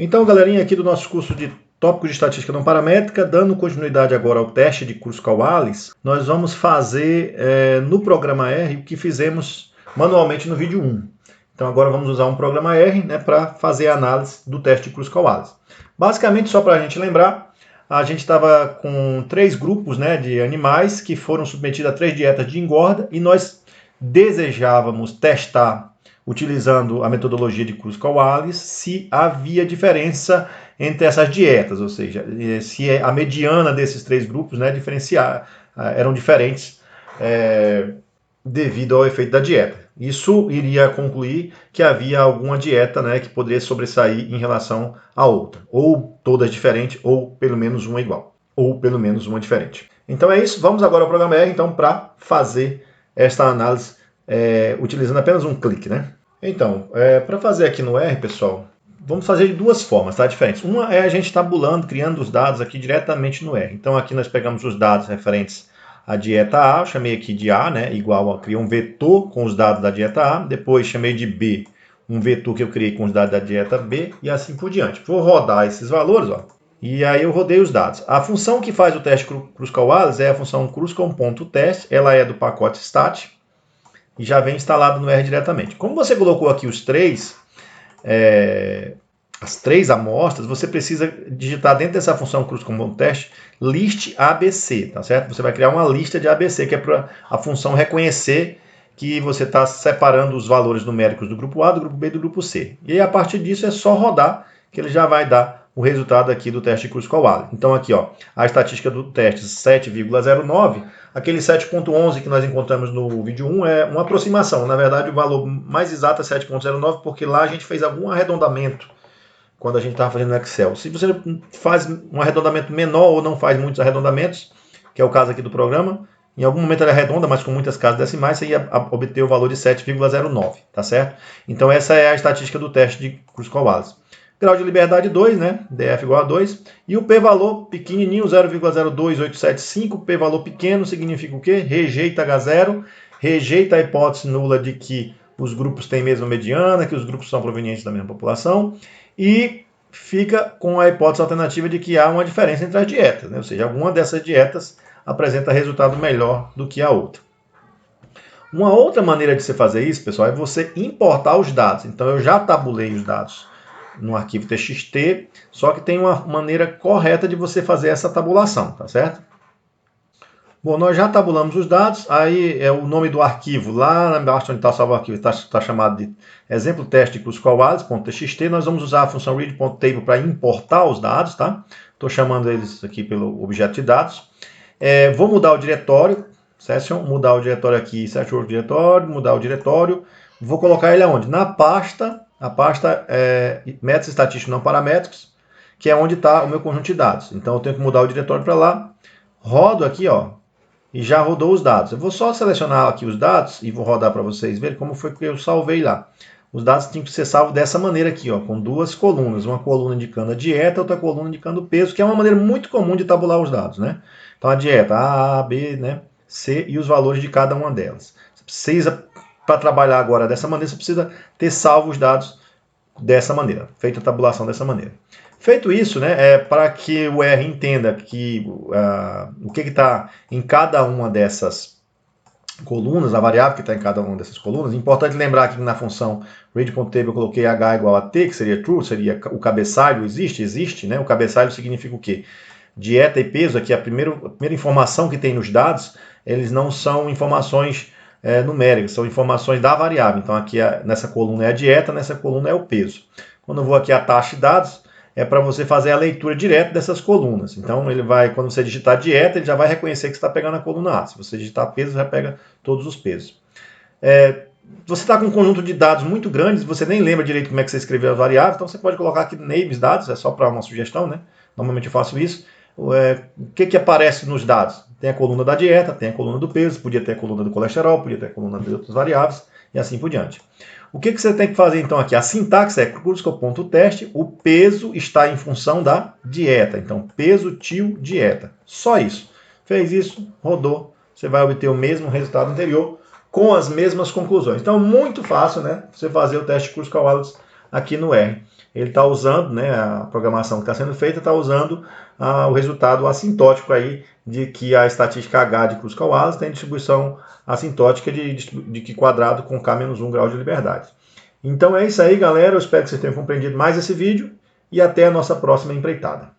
Então, galerinha, aqui do nosso curso de tópicos de estatística não paramétrica, dando continuidade agora ao teste de Kruskal-Wallis, nós vamos fazer no programa R o que fizemos manualmente no vídeo 1. Então agora vamos usar um programa R, né, para fazer a análise do teste de Kruskal-Wallis. Basicamente, só para a gente lembrar, a gente estava com 3 grupos, né, de animais que foram submetidos a 3 dietas de engorda e nós desejávamos testar, utilizando a metodologia de Kruskal-Wallis, se havia diferença entre essas dietas, ou seja, se a mediana desses 3 grupos, né, eram diferentes devido ao efeito da dieta. Isso iria concluir que havia alguma dieta, né, que poderia sobressair em relação à outra, ou todas diferentes, ou pelo menos uma igual, ou pelo menos uma diferente. Então é isso, vamos agora ao programa R, então, para fazer esta análise utilizando apenas um clique, né? Então, para fazer aqui no R, pessoal, vamos fazer de duas formas, tá? Diferentes. Uma é a gente tabulando, criando os dados aqui diretamente no R. Então aqui nós pegamos os dados referentes à dieta A, eu chamei aqui de A, né? Igual a criei um vetor com os dados da dieta A, depois chamei de B, um vetor que eu criei com os dados da dieta B e assim por diante. Vou rodar esses valores, ó. E aí eu rodei os dados. A função que faz o teste Kruskal-Wallis é a função Kruskal.test, ela é do pacote stat e já vem instalado no R diretamente. Como você colocou aqui os três, as 3 amostras, você precisa digitar dentro dessa função Kruskal.test list ABC, tá certo? Você vai criar uma lista de ABC, que é para a função reconhecer que você está separando os valores numéricos do grupo A, do grupo B e do grupo C. E aí, a partir disso é só rodar, que ele já vai dar o resultado aqui do teste de Kruskal-Wallis. Então aqui, ó, a estatística do teste 7,09, aquele 7,11 que nós encontramos no vídeo 1 é uma aproximação. Na verdade, o valor mais exato é 7,09, porque lá a gente fez algum arredondamento quando a gente estava fazendo no Excel. Se você faz um arredondamento menor ou não faz muitos arredondamentos, que é o caso aqui do programa, em algum momento ele arredonda, mas com muitas casas decimais, você ia obter o valor de 7,09, tá certo? Então essa é a estatística do teste de Kruskal-Wallis. Grau de liberdade 2, né? DF igual a 2. E o p-valor pequenininho, 0,02875. P-valor pequeno significa o quê? Rejeita H0, rejeita a hipótese nula de que os grupos têm mesma mediana, que os grupos são provenientes da mesma população, e fica com a hipótese alternativa de que há uma diferença entre as dietas, né? Ou seja, alguma dessas dietas apresenta resultado melhor do que a outra. Uma outra maneira de você fazer isso, pessoal, é você importar os dados. Então eu já tabulei os dados no arquivo TXT, só que tem uma maneira correta de você fazer essa tabulação, tá certo? Bom, nós já tabulamos os dados, aí é o nome do arquivo, lá na parte onde está salvo o arquivo, está chamado de exemplo teste de Kruskal-Wallis.txt, nós vamos usar a função read.table para importar os dados, tá? Estou chamando eles aqui pelo objeto de dados. Vou mudar o diretório, session, mudar o diretório aqui, session diretório, mudar o diretório, vou colocar ele aonde? Na pasta, a pasta métodos estatísticos não paramétricos, que é onde está o meu conjunto de dados. Então eu tenho que mudar o diretório para lá, rodo aqui, ó, e já rodou os dados. Eu vou só selecionar aqui os dados e vou rodar para vocês verem como foi que eu salvei lá. Os dados tinham que ser salvos dessa maneira aqui, ó, com 2 colunas. Uma coluna indicando a dieta, outra coluna indicando o peso, que é uma maneira muito comum de tabular os dados, né? Então a dieta A, B, né, C e os valores de cada uma delas. Você precisa, para trabalhar agora dessa maneira, você precisa ter salvo os dados dessa maneira, feita a tabulação dessa maneira. Feito isso, né, para que o R entenda que o que está em cada uma dessas colunas, a variável que está em cada uma dessas colunas, é importante lembrar que na função read.table eu coloquei h igual a t, que seria true, seria o cabeçalho, existe, né? O cabeçalho significa o quê? Dieta e peso, aqui a primeira informação que tem nos dados, eles não são informações numéricas, são informações da variável. Então aqui nessa coluna é a dieta, nessa coluna é o peso. Quando eu vou aqui a taxa de dados, é para você fazer a leitura direta dessas colunas. Então ele vai, quando você digitar dieta, ele já vai reconhecer que você está pegando a coluna A. Se você digitar peso, já pega todos os pesos. Você está com um conjunto de dados muito grandes, você nem lembra direito como é que você escreveu as variáveis, então você pode colocar aqui names dados, é só para uma sugestão, né? Normalmente eu faço isso. O que aparece nos dados? Tem a coluna da dieta, tem a coluna do peso, podia ter a coluna do colesterol, podia ter a coluna de outras variáveis, e assim por diante. O que você tem que fazer então aqui? A sintaxe é Kruskal.test, o peso está em função da dieta. Então, peso tio dieta. Só isso. Fez isso, rodou, você vai obter o mesmo resultado anterior com as mesmas conclusões. Então, muito fácil, né? Você fazer o teste Kruskal-Wallis aqui no R. Ele está usando, né, a programação que está sendo feita está usando o resultado assintótico aí de que a estatística H de Kruskal-Wallis tem distribuição assintótica de Q quadrado com K-1 grau de liberdade. Então é isso aí, galera. Eu espero que vocês tenham compreendido mais esse vídeo e até a nossa próxima empreitada.